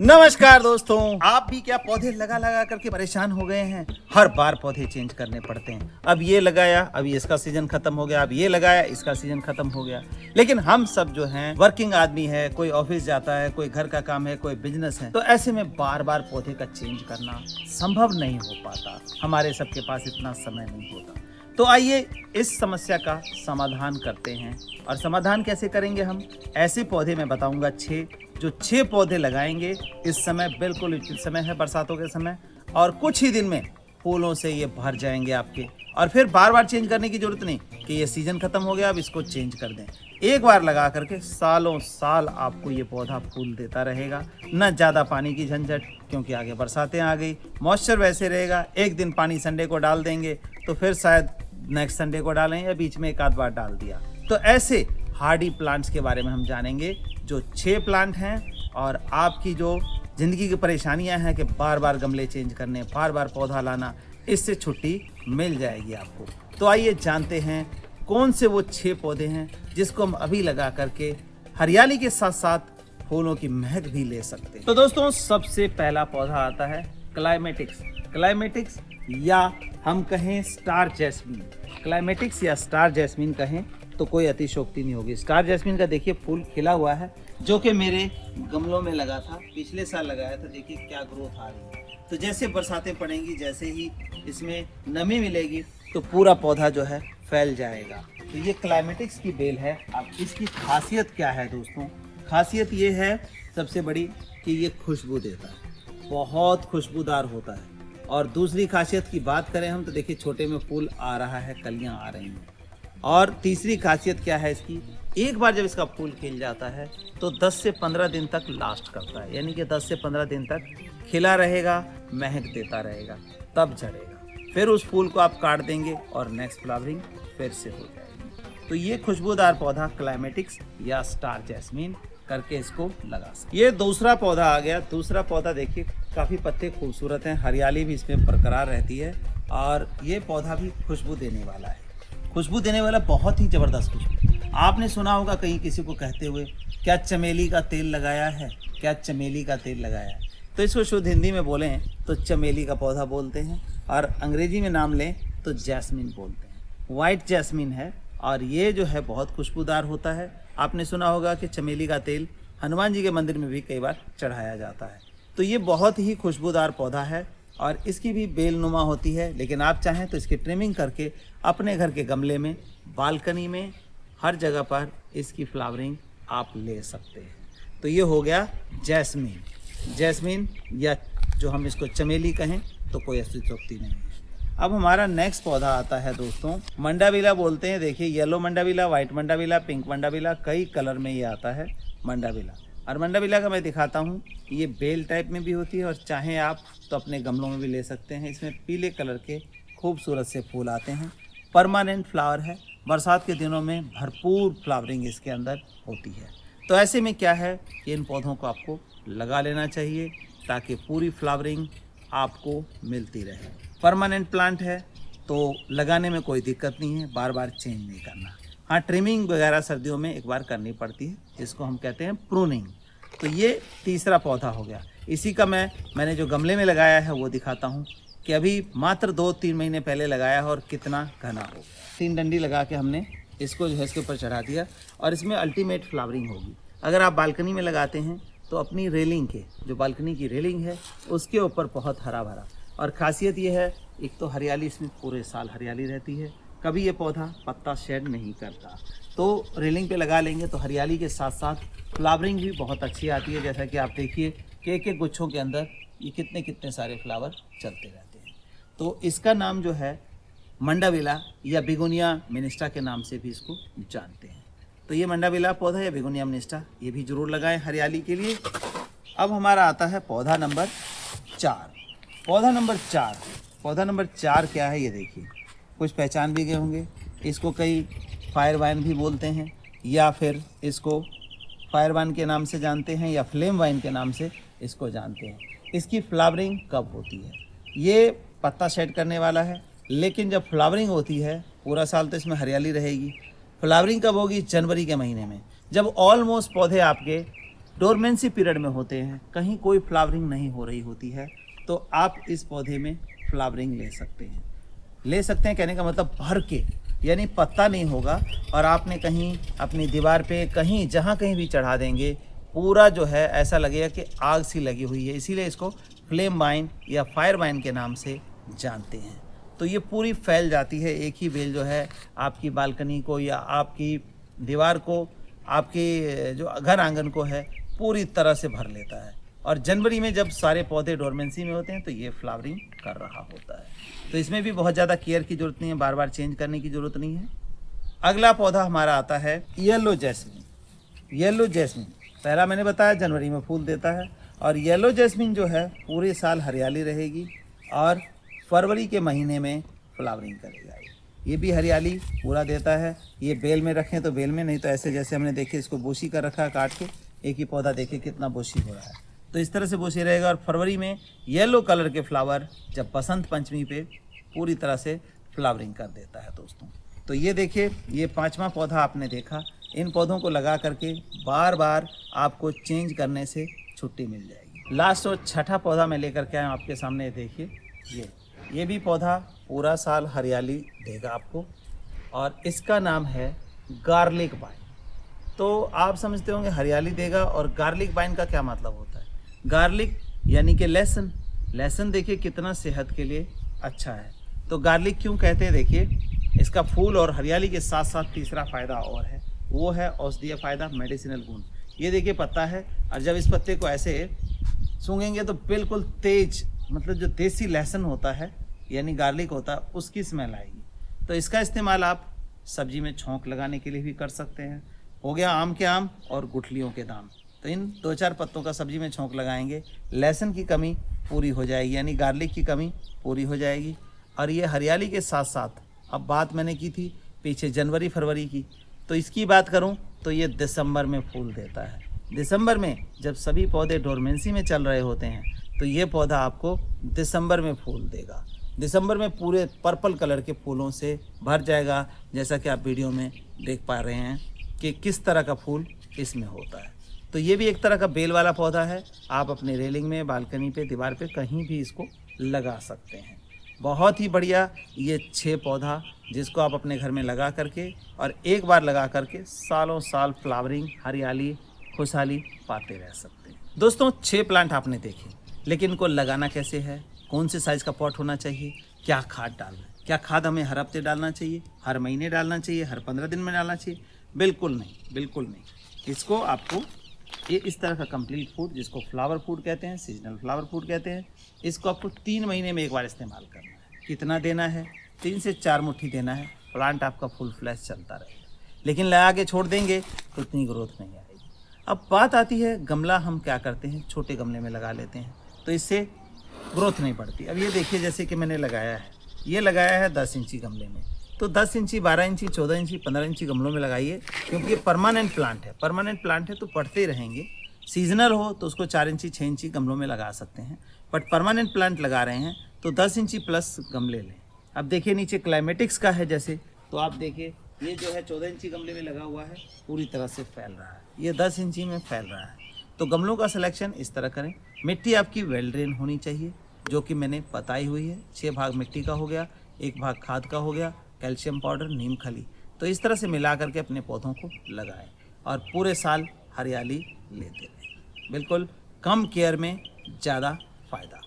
नमस्कार दोस्तों, आप भी क्या पौधे लगा लगा करके परेशान हो गए हैं? हर बार पौधे चेंज करने पड़ते हैं। अब ये लगाया, अभी इसका सीजन खत्म हो गया, अब ये लगाया, इसका सीजन खत्म हो गया। लेकिन हम सब जो हैं वर्किंग आदमी है, कोई ऑफिस जाता है, कोई घर का काम है, कोई बिजनेस है, तो ऐसे में बार बार पौधे का चेंज करना संभव नहीं हो पाता। हमारे सबके पास इतना समय नहीं होता। तो आइए इस समस्या का समाधान करते हैं। और समाधान कैसे करेंगे हम? ऐसे पौधे मैं बताऊंगा 6, जो 6 पौधे लगाएंगे। इस समय बिल्कुल उचित समय है, बरसातों के समय, और कुछ ही दिन में फूलों से ये भर जाएंगे आपके। और फिर बार बार चेंज करने की जरूरत नहीं कि ये सीजन खत्म हो गया अब इसको चेंज कर दें। एक बार लगा करके सालों साल आपको ये पौधा फूल देता रहेगा। न ज़्यादा पानी की झंझट, क्योंकि आगे बरसातें आ गई, मॉइस्चर वैसे रहेगा। एक दिन पानी संडे को डाल देंगे तो फिर शायद नेक्स्ट संडे को डालें, या बीच में एक आध बार डाल दिया। तो ऐसे हार्डी प्लांट्स के बारे में हम जानेंगे, जो 6 प्लांट हैं। और आपकी जो ज़िंदगी की परेशानियां हैं कि बार बार गमले चेंज करने, बार बार पौधा लाना, इससे छुट्टी मिल जाएगी आपको। तो आइए जानते हैं कौन से वो 6 पौधे हैं जिसको हम अभी लगा करके हरियाली के साथ साथ फूलों की महक भी ले सकते हैं। तो दोस्तों, सबसे पहला पौधा आता है क्लाइमेटिक्स। क्लाइमेटिक्स या हम कहें स्टार जैस्मीन। क्लाइमेटिक्स या स्टार जैस्मीन कहें तो कोई अतिशयोक्ति नहीं होगी। स्टार जैस्मीन का देखिए फूल खिला हुआ है, जो कि मेरे गमलों में लगा था, पिछले साल लगाया था। देखिए क्या ग्रोथ आ रही है। तो जैसे बरसातें पड़ेंगी, जैसे ही इसमें नमी मिलेगी, तो पूरा पौधा जो है फैल जाएगा। तो ये क्लाइमेटिक्स की बेल है। अब इसकी खासियत क्या है दोस्तों? खासियत ये है सबसे बड़ी कि ये खुशबू देता है, बहुत खुशबूदार होता है। और दूसरी खासियत की बात करें हम, तो देखिए छोटे में फूल आ रहा है, कलियां आ रही हैं। और तीसरी खासियत क्या है इसकी? एक बार जब इसका फूल खिल जाता है तो 10 से 15 दिन तक लास्ट करता है, यानी कि 10 से 15 दिन तक खिला रहेगा, महक देता रहेगा, तब झड़ेगा। फिर उस फूल को आप काट देंगे और नेक्स्ट फ्लावरिंग फिर से हो जाएगी। तो ये खुशबूदार पौधा क्लाइमेटिक्स या स्टार जैस्मीन करके इसको लगा सकते। ये दूसरा पौधा आ गया। दूसरा पौधा देखिए काफ़ी पत्ते खूबसूरत हैं, हरियाली भी इसमें बरकरार रहती है, और ये पौधा भी खुशबू देने वाला है। खुशबू देने वाला, बहुत ही ज़बरदस्त खुशबू। आपने सुना होगा कहीं किसी को कहते हुए, क्या चमेली का तेल लगाया है, क्या चमेली का तेल लगाया है। तो इसको शुद्ध हिंदी में बोलें तो चमेली का पौधा बोलते हैं, और अंग्रेजी में नाम लें तो जैस्मीन बोलते हैं। वाइट जैस्मीन है, और ये जो है बहुत खुशबूदार होता है। आपने सुना होगा कि चमेली का तेल हनुमान जी के मंदिर में भी कई बार चढ़ाया जाता है। तो ये बहुत ही खुशबूदार पौधा है, और इसकी भी बेल नुमा होती है। लेकिन आप चाहें तो इसकी ट्रिमिंग करके अपने घर के गमले में, बालकनी में, हर जगह पर इसकी फ्लावरिंग आप ले सकते हैं। तो ये हो गया जैस्मीन। जैस्मीन या जो हम इसको चमेली कहें तो कोई अतिशयोक्ति नहीं है। अब हमारा नेक्स्ट पौधा आता है दोस्तों, मंडाविला बोलते हैं। देखिए येलो मंडाविला, वाइट मंडाविला, पिंक मंडाविला, कई कलर में ये आता है मंडाविला। और मंडाविला का मैं दिखाता हूँ, ये बेल टाइप में भी होती है, और चाहें आप तो अपने गमलों में भी ले सकते हैं। इसमें पीले कलर के खूबसूरत से फूल आते हैं, परमानेंट फ्लावर है। बरसात के दिनों में भरपूर फ्लावरिंग इसके अंदर होती है। तो ऐसे में क्या है कि इन पौधों को आपको लगा लेना चाहिए, ताकि पूरी फ्लावरिंग आपको मिलती रहे। परमानेंट प्लांट है तो लगाने में कोई दिक्कत नहीं है, बार बार चेंज नहीं करना। हाँ, ट्रिमिंग वगैरह सर्दियों में एक बार करनी पड़ती है, जिसको हम कहते हैं प्रूनिंग। तो ये तीसरा पौधा हो गया। इसी का मैंने जो गमले में लगाया है वो दिखाता हूँ, कि अभी मात्र 2-3 महीने पहले लगाया है, और कितना घना हो। 3 डंडी लगा के हमने इसको जो है इसके ऊपर चढ़ा दिया, और इसमें अल्टीमेट फ्लावरिंग होगी। अगर आप बालकनी में लगाते हैं तो अपनी रेलिंग के, जो बालकनी की रेलिंग है, उसके ऊपर बहुत हरा भरा। और ख़ासियत ये है, एक तो हरियाली, इसमें पूरे साल हरियाली रहती है, कभी ये पौधा पत्ता शेड नहीं करता। तो रेलिंग पे लगा लेंगे तो हरियाली के साथ साथ फ्लावरिंग भी बहुत अच्छी आती है। जैसा कि आप देखिए कि एक एक गुच्छों के अंदर ये कितने कितने सारे फ्लावर चलते रहते हैं। तो इसका नाम जो है मंडाविला या बिगोनिया मिनिस्टा के नाम से भी इसको जानते हैं। तो ये मंडाविला पौधा या बिगोनिया मिनिस्टा, ये भी ज़रूर लगाएं हरियाली के लिए। अब हमारा आता है पौधा नंबर 4। पौधा नंबर 4 क्या है ये देखिए, कुछ पहचान भी गए होंगे। इसको कई फायर वाइन भी बोलते हैं, या फिर इसको फायर वाइन के नाम से जानते हैं, या फ्लेम वाइन के नाम से इसको जानते हैं। इसकी फ्लावरिंग कब होती है? ये पत्ता शेड करने वाला है, लेकिन जब फ्लावरिंग होती है पूरा साल तो इसमें हरियाली रहेगी। फ्लावरिंग कब होगी? जनवरी के महीने में, जब ऑलमोस्ट पौधे आपके डोरमेंसी पीरियड में होते हैं, कहीं कोई फ्लावरिंग नहीं हो रही होती है, तो आप इस पौधे में फ्लावरिंग ले सकते हैं। ले सकते हैं कहने का मतलब भर के, यानी पत्ता नहीं होगा और आपने कहीं अपनी दीवार पे कहीं जहाँ कहीं भी चढ़ा देंगे, पूरा जो है ऐसा लगेगा कि आग सी लगी हुई है। इसीलिए इसको फ्लेम वाइन या फायर वाइन के नाम से जानते हैं। तो ये पूरी फैल जाती है, एक ही बेल जो है आपकी बालकनी को या आपकी दीवार को, आपके जो घर आंगन को है, पूरी तरह से भर लेता है। और जनवरी में जब सारे पौधे डोरमेंसी में होते हैं तो ये फ्लावरिंग कर रहा होता है। तो इसमें भी बहुत ज़्यादा केयर की ज़रूरत नहीं है, बार बार चेंज करने की ज़रूरत नहीं है। अगला पौधा हमारा आता है येलो जैस्मिन। येलो जैस्मिन पहला मैंने बताया जनवरी में फूल देता है, और येलो जैस्मिन जो है पूरे साल हरियाली रहेगी और फरवरी के महीने में फ्लावरिंग करेगा। ये भी हरियाली पूरा देता है। ये बेल में रखें तो बेल में, नहीं तो ऐसे जैसे हमने देखे इसको बोशी कर रखा है काट के, एक ही पौधा देखे कितना बोशी हो रहा है, तो इस तरह से बोशी रहेगा। और फरवरी में येलो कलर के फ्लावर जब बसंत पंचमी पे पूरी तरह से फ्लावरिंग कर देता है दोस्तों। तो ये देखिए, ये 5वां पौधा आपने देखा। इन पौधों को लगा करके बार बार आपको चेंज करने से छुट्टी मिल जाएगी। लास्ट और 6ठा पौधा मैं लेकर के आया हूँ आपके सामने, देखिए ये भी पौधा पूरा साल हरियाली देगा आपको, और इसका नाम है गार्लिक वाइन। तो आप समझते होंगे हरियाली देगा, और गार्लिक वाइन का क्या मतलब होता है। गार्लिक यानी कि लहसुन। लहसुन देखिए कितना सेहत के लिए अच्छा है। तो गार्लिक क्यों कहते हैं, देखिए इसका फूल और हरियाली के साथ साथ तीसरा फ़ायदा और है, वो है औषधीय फ़ायदा, मेडिसिनल गुण। ये देखिए पत्ता है, और जब इस पत्ते को ऐसे सूंघेंगे तो बिल्कुल तेज, मतलब जो देसी लहसुन होता है यानी गार्लिक होता है, उसकी स्मेल आएगी। तो इसका इस्तेमाल आप सब्जी में छौंक लगाने के लिए भी कर सकते हैं। हो गया आम के आम और गुठलियों के दाम। तो इन 2-4 पत्तों का सब्जी में छौंक लगाएंगे, लहसुन की कमी पूरी हो जाएगी, यानी गार्लिक की कमी पूरी हो जाएगी। और ये हरियाली के साथ साथ, अब बात मैंने की थी पीछे जनवरी फरवरी की, तो इसकी बात करूं तो ये दिसंबर में फूल देता है। दिसंबर में जब सभी पौधे डोरमेंसी में चल रहे होते हैं तो ये पौधा आपको दिसंबर में फूल देगा। दिसंबर में पूरे पर्पल कलर के फूलों से भर जाएगा, जैसा कि आप वीडियो में देख पा रहे हैं कि किस तरह का फूल इसमें होता है। तो ये भी एक तरह का बेल वाला पौधा है। आप अपने रेलिंग में, बालकनी पे, दीवार पे कहीं भी इसको लगा सकते हैं। बहुत ही बढ़िया ये 6 पौधा जिसको आप अपने घर में लगा करके और एक बार लगा करके सालों साल फ्लावरिंग, हरियाली, खुशहाली पाते रह सकते हैं। दोस्तों 6 प्लांट आपने देखे, लेकिन इनको लगाना कैसे है, कौन से साइज़ का पॉट होना चाहिए, क्या खाद डालना है, क्या खाद हमें हर हफ्ते डालना चाहिए, हर महीने डालना चाहिए, हर 15 दिन में डालना चाहिए, बिल्कुल नहीं, बिल्कुल नहीं। इसको आपको ये इस तरह का कंप्लीट फूड, जिसको फ्लावर फूड कहते हैं, सीजनल फ्लावर फूड कहते हैं, इसको आपको 3 महीने में एक बार इस्तेमाल करना है। कितना देना है, 3 से 4 मुट्ठी देना है। प्लांट आपका फुल फ्लैश चलता रहेगा। लेकिन लगा के छोड़ देंगे तो इतनी ग्रोथ नहीं आएगी। अब बात आती है गमला हम क्या करते हैं, छोटे गमले में लगा लेते हैं तो इससे ग्रोथ नहीं बढ़ती। अब ये देखिए जैसे कि मैंने लगाया है, ये लगाया है 10 इंची गमले में, तो 10 इंची, 12 इंची, 14 इंची, 15 इंची गमलों में लगाइए, क्योंकि ये परमानेंट प्लांट है। परमानेंट प्लांट है तो पड़ते रहेंगे। सीजनल हो तो उसको 4 इंची, 6 इंची गमलों में लगा सकते हैं, बट परमानेंट प्लांट लगा रहे हैं तो 10 इंची प्लस गमले लें। अब देखिए नीचे क्लाइमेटिक्स का है जैसे, तो आप देखिए ये जो है 14 इंची गमले में लगा हुआ है, पूरी तरह से फैल रहा है। ये 10 इंची में फैल रहा है। तो गमलों का सिलेक्शन इस तरह करें। मिट्टी आपकी वेल ड्रेन होनी चाहिए, जो कि मैंने बताई हुई है। 6 भाग मिट्टी का हो गया, 1 भाग खाद का हो गया, कैल्शियम पाउडर, नीम खली। तो इस तरह से मिला करके अपने पौधों को लगाएं और पूरे साल हरियाली लेते रहें। बिल्कुल कम केयर में ज़्यादा फ़ायदा।